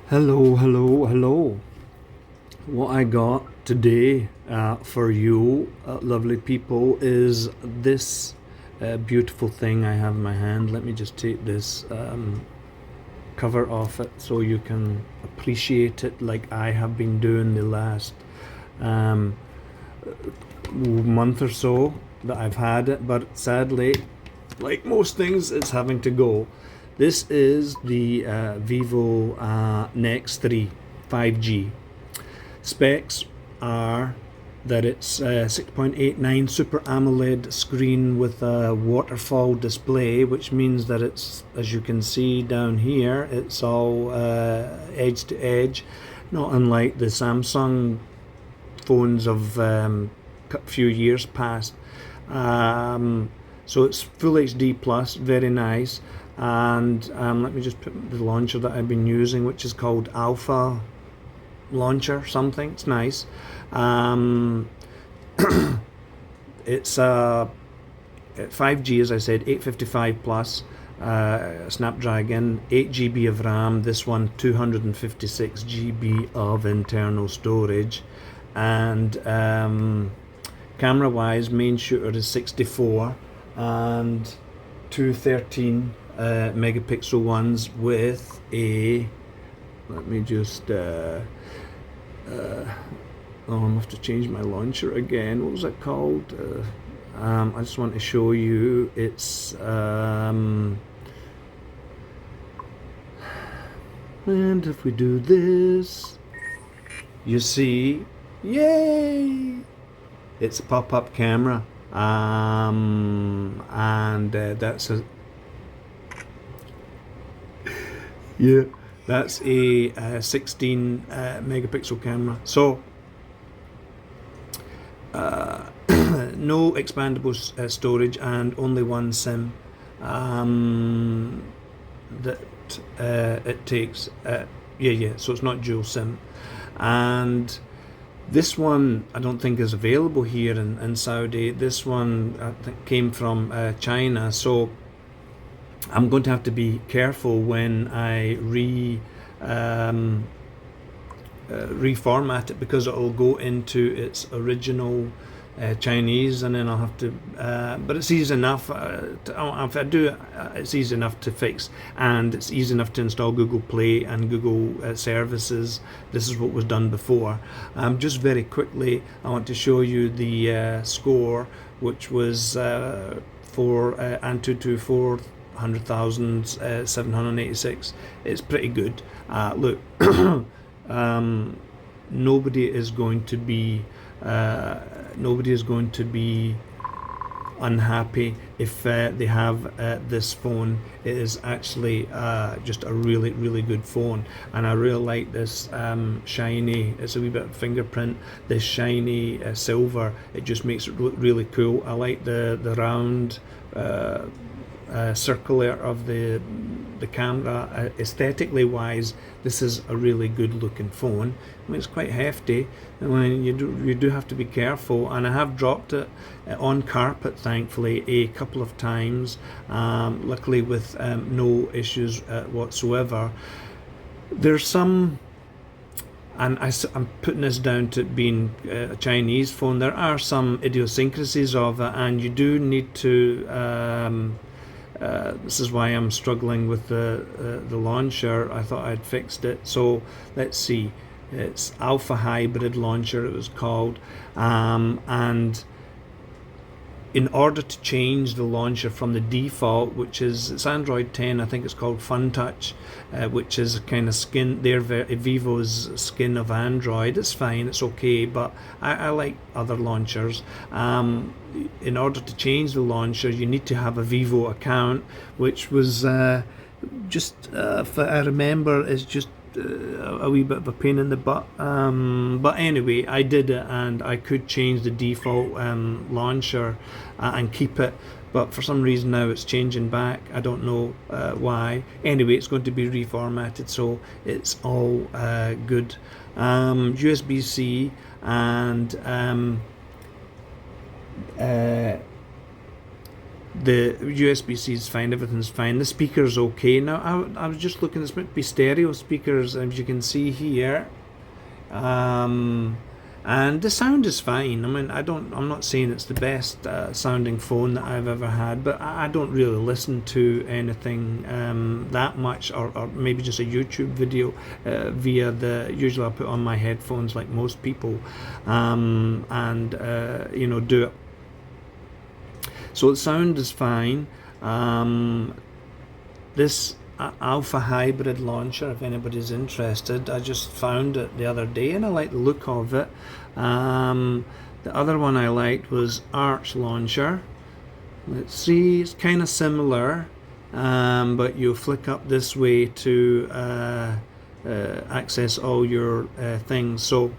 Hello, hello, hello. What I got today for you, lovely people, is this beautiful thing I have in my hand. Let me just take this cover off it so you can appreciate it like I have been doing the last um, month or so that I've had it, but sadly, like most things, it's having to go. This is the Vivo Nex 3 5G. Specs are that it's a 6.89 Super AMOLED screen with a waterfall display, which means that it's, as you can see down here, it's all edge to edge, not unlike the Samsung phones of a few years past. So it's full HD plus, very nice. And let me just put the launcher that I've been using, which is called Alpha Launcher something. It's nice. It's 5G, as I said, 855 plus. Snapdragon, 8 GB of RAM. This one 256 GB of internal storage, and camera wise, main shooter is 64 and 213 megapixel ones with a, let me just I'm gonna have to change my launcher again. What was it called? I just want to show you. It's and if we do this, you see, yay! It's a pop-up camera, and that's a yeah, that's a 16 megapixel camera. So no expandable storage and only one SIM that it takes. So it's not dual SIM. And this one I don't think is available here in Saudi. This one I think came from China, so I'm going to have to be careful when I reformat it, because it will go into its original Chinese, and then I'll have to. But it's easy enough. If I do it, it's easy enough to fix, and it's easy enough to install Google Play and Google services. This is what was done before. Just very quickly, I want to show you the score, which was for Antutu 400,786. It's pretty good. Look, nobody is going to be unhappy if they have this phone. It is actually just a really, really good phone, and I really like this shiny. It's a wee bit of fingerprint. This shiny silver. It just makes it look really cool. I like the round circular of the camera. Aesthetically wise, this is a really good looking phone. I mean, it's quite hefty, and when you do have to be careful. And I have dropped it on carpet, thankfully, a couple of times. Luckily, with no issues whatsoever. There's some. And I'm putting this down to being a Chinese phone. There are some idiosyncrasies of it, and you do need to. This is why I'm struggling with the launcher. I thought I'd fixed it. So let's see. It's Alpha Hybrid Launcher, it was called, and in order to change the launcher from the default, which is, it's Android 10, I think it's called Fun Touch, which is a kind of skin, Vivo's skin of Android. It's fine, it's okay, but I like other launchers. In order to change the launcher, you need to have a Vivo account, which was if I remember, is just a wee bit of a pain in the butt. But anyway, I did it, and I could change the default launcher and keep it. But for some reason now it's changing back. I don't know why. Anyway, it's going to be reformatted, so it's all good. USB-C and the USB-C is fine, everything's fine. The speaker's okay. Now I was just looking, this might be stereo speakers, as you can see here. And the sound is fine. I mean, I'm not saying it's the best sounding phone that I've ever had, but I don't really listen to anything that much, or maybe just a YouTube video via usually I put on my headphones like most people, and do it. So the sound is fine. This Alpha Hybrid launcher, if anybody's interested, I just found it the other day and I like the look of it. The other one I liked was Arch Launcher. Let's see, it's kind of similar, but you flick up this way to access all your things. So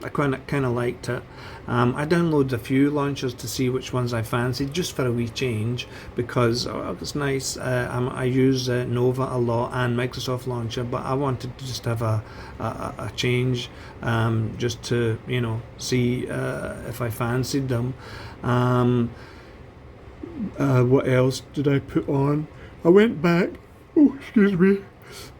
I kind of liked it. I downloaded a few launchers to see which ones I fancied, just for a wee change, because it's nice. I use Nova a lot and Microsoft Launcher, but I wanted to just have a change, just to see if I fancied them. What else did I put on? I went back. Oh, excuse me.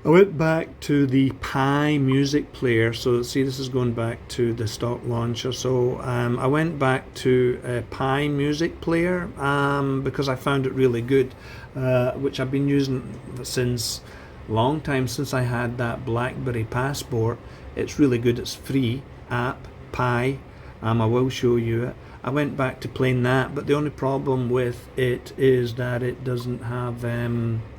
I went back to the Pi music player. So see, this is going back to the stock launcher. So I went back to Pi music player because I found it really good, which I've been using since long time, since I had that BlackBerry Passport. It's really good. It's free app, Pi. I will show you it. I went back to playing that, but the only problem with it is that it doesn't have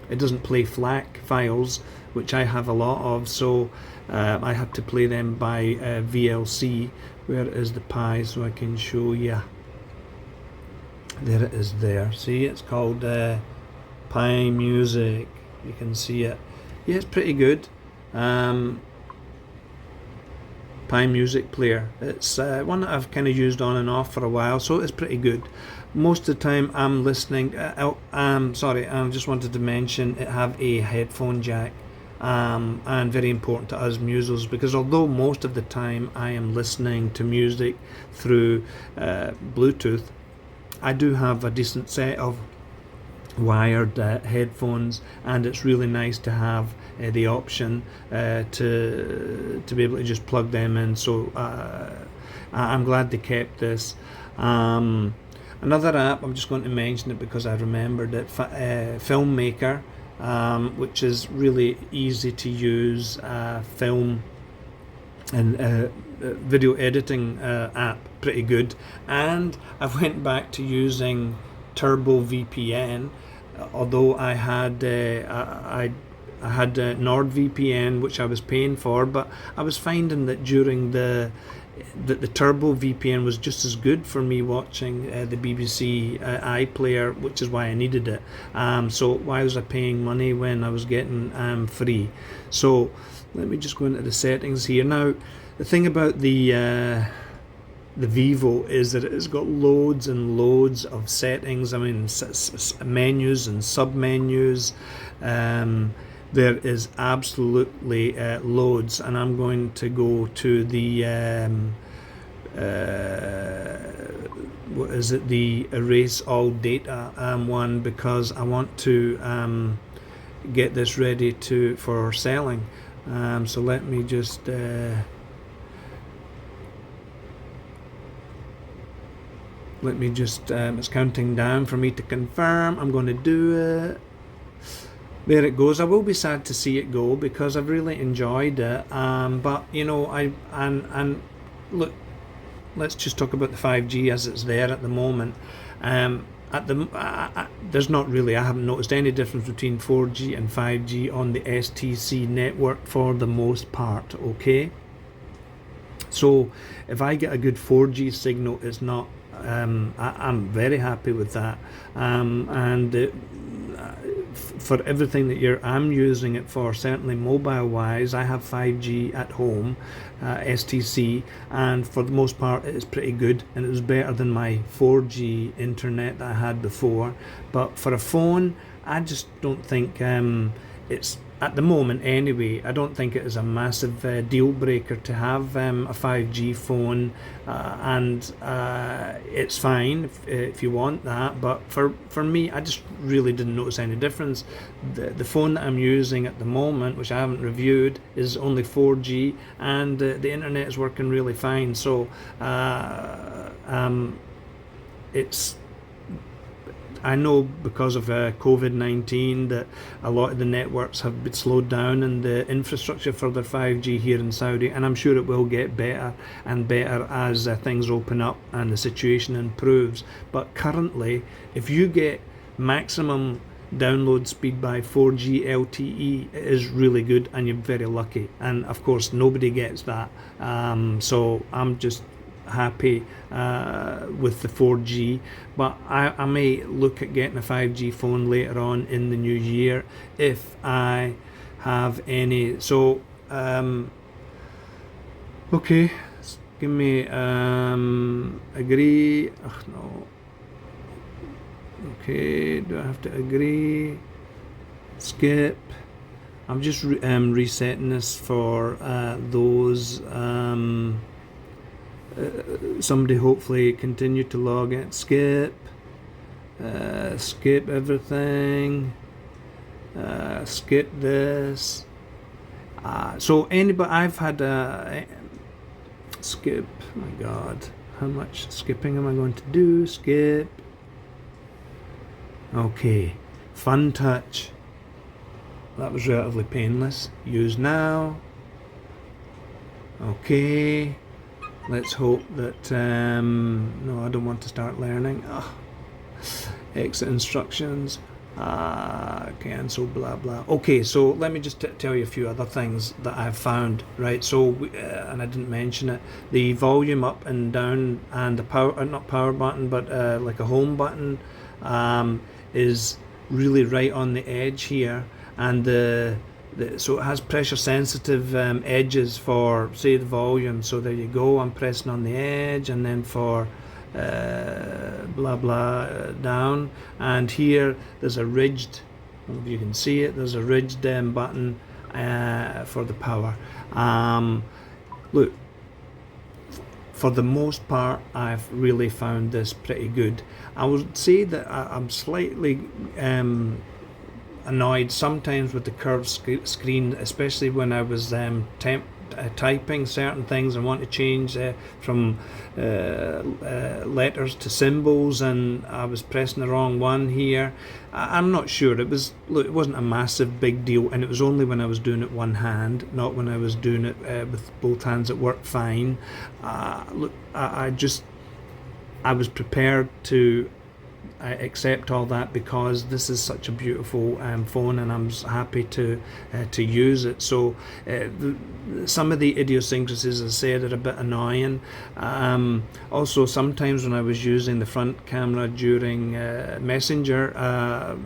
it doesn't play FLAC files, which I have a lot of, so I have to play them by VLC. Where is the Pi so I can show you? There it is there. See, it's called Pi Music. You can see it. Yeah, it's pretty good. Pi Music Player. It's one that I've kind of used on and off for a while, so it's pretty good. Most of the time I'm listening, sorry, I just wanted to mention it have a headphone jack, and very important to us musos, because although most of the time I am listening to music through Bluetooth, I do have a decent set of wired headphones, and it's really nice to have the option to be able to just plug them in. So I'm glad they kept this. Another app, I'm just going to mention it because I remembered it, Filmmaker, which is really easy to use film and video editing app, pretty good. And I went back to using Turbo VPN, although I had NordVPN, which I was paying for, but I was finding that during the Turbo VPN was just as good for me watching the BBC iPlayer, which is why I needed it. So why was I paying money when I was getting free? So let me just go into the settings here. Now, the thing about the Vivo is that it's got loads and loads of settings. I mean, menus and sub-menus. There is absolutely loads, and I'm going to go to the what is it, the erase all data one, because I want to get this ready for selling. So let me just it's counting down for me to confirm. I'm going to do it. There it goes. I will be sad to see it go because I've really enjoyed it. But look, let's just talk about the 5G as it's there at the moment. There's not really, I haven't noticed any difference between 4G and 5G on the STC network for the most part. Okay. So if I get a good 4G signal, it's not. I'm very happy with that. For everything that I'm using it for, certainly mobile wise, I have 5G at home, STC, and for the most part it is pretty good, and it was better than my 4G internet that I had before. But for a phone, I just don't think it's at the moment anyway, I don't think it is a massive deal breaker to have a 5G phone, and it's fine if you want that. But for me, I just really didn't notice any difference. The phone that I'm using at the moment, which I haven't reviewed, is only 4G, and the internet is working really fine. So it's I know because of COVID-19 that a lot of the networks have been slowed down in the infrastructure for their 5G here in Saudi, and I'm sure it will get better and better as things open up and the situation improves. But currently, if you get maximum download speed by 4G LTE, it is really good, and you're very lucky. And of course, nobody gets that. So I'm just happy with the 4G, but I may look at getting a 5G phone later on in the new year if I have any. So okay, give me agree. Oh no. Okay, do I have to agree? Skip. I'm just resetting this for those. Somebody hopefully continue to log in. Skip. Skip everything. Skip this. So anybody, I've had a skip. Oh my God, how much skipping am I going to do? Skip. Okay, Fun Touch. That was relatively painless. Use now. Okay. Let's hope that, no, I don't want to start learning. Exit instructions, cancel, blah, blah. Okay, so let me just tell you a few other things that I've found, right? So, and I didn't mention it, the volume up and down and the power, not power button, but like a home button is really right on the edge here. And so it has pressure sensitive edges for, say, the volume. So there you go, I'm pressing on the edge, and then for blah blah down, and here there's a ridged, I don't know if you can see it, there's a ridged button for the power. Look, for the most part I've really found this pretty good. I would say that I'm slightly annoyed sometimes with the curved screen, especially when I was typing certain things and want to change from letters to symbols, and I was pressing the wrong one here. I'm not sure. It wasn't a massive big deal, and it was only when I was doing it one hand, not when I was doing it with both hands. It worked fine. Look, I was prepared to accept all that because this is such a beautiful phone, and I'm happy to use it. So some of the idiosyncrasies, as I said, are a bit annoying. Also, sometimes when I was using the front camera during Messenger,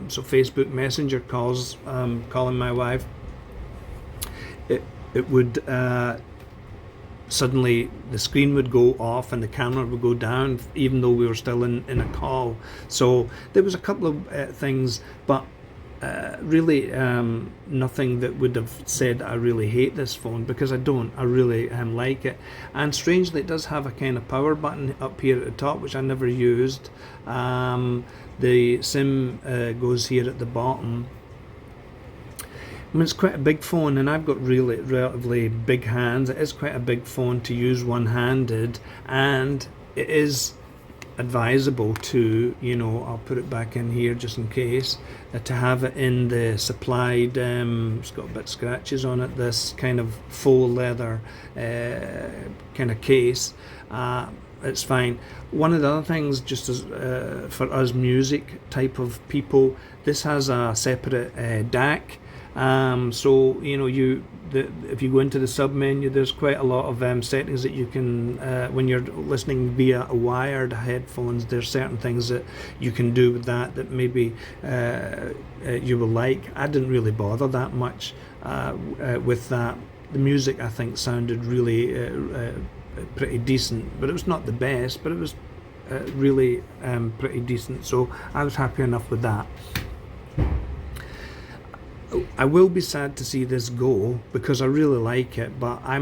so Facebook Messenger calls, calling my wife, it would suddenly the screen would go off and the camera would go down even though we were still in a call. So there was a couple of things, but really nothing that would have said I really hate this phone, because I don't. I really like it. And strangely, it does have a kind of power button up here at the top, which I never used. The SIM goes here at the bottom. I mean, it's quite a big phone, and I've got really relatively big hands. It is quite a big phone to use one-handed, and it is advisable to, I'll put it back in here just in case, to have it in the supplied, it's got a bit of scratches on it, this kind of faux leather kind of case. It's fine. One of the other things, just as for us music type of people, this has a separate DAC. So if you go into the sub menu, there's quite a lot of settings that you can, when you're listening via wired headphones, there's certain things that you can do with that maybe you will like. I didn't really bother that much with that. The music, I think, sounded really pretty decent, but it was not the best, but it was really pretty decent, so I was happy enough with that. I will be sad to see this go because I really like it, but I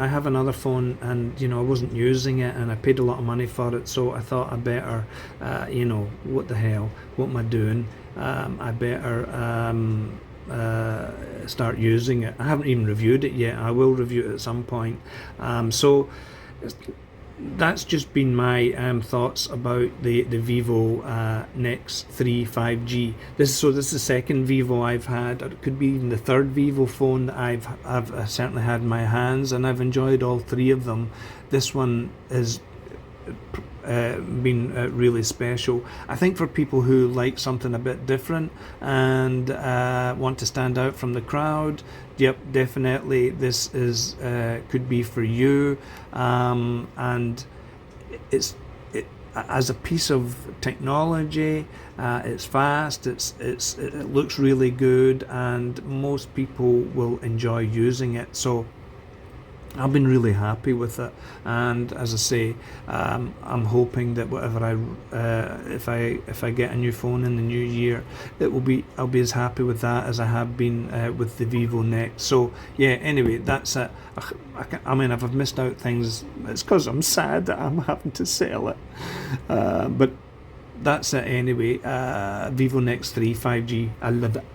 have another phone, and I wasn't using it, and I paid a lot of money for it, so I thought I better, what the hell, what am I doing? I better start using it. I haven't even reviewed it yet. I will review it at some point. So that's just been my thoughts about the Vivo Nex 3 5G. This is the second Vivo I've had. It could be even the third Vivo phone that I've certainly had in my hands, and I've enjoyed all three of them. This one has been really special. I think for people who like something a bit different and want to stand out from the crowd, yep, definitely this is could be for you. And it as a piece of technology, it's fast. It looks really good, and most people will enjoy using it. So I've been really happy with it, and as I say, I'm hoping that if I get a new phone in the new year, I'll be as happy with that as I have been with the Vivo Nex. So yeah, anyway, that's it. I mean, if I've missed out things, it's because I'm sad that I'm having to sell it, but that's it anyway. Vivo Nex 3 5G, I love it.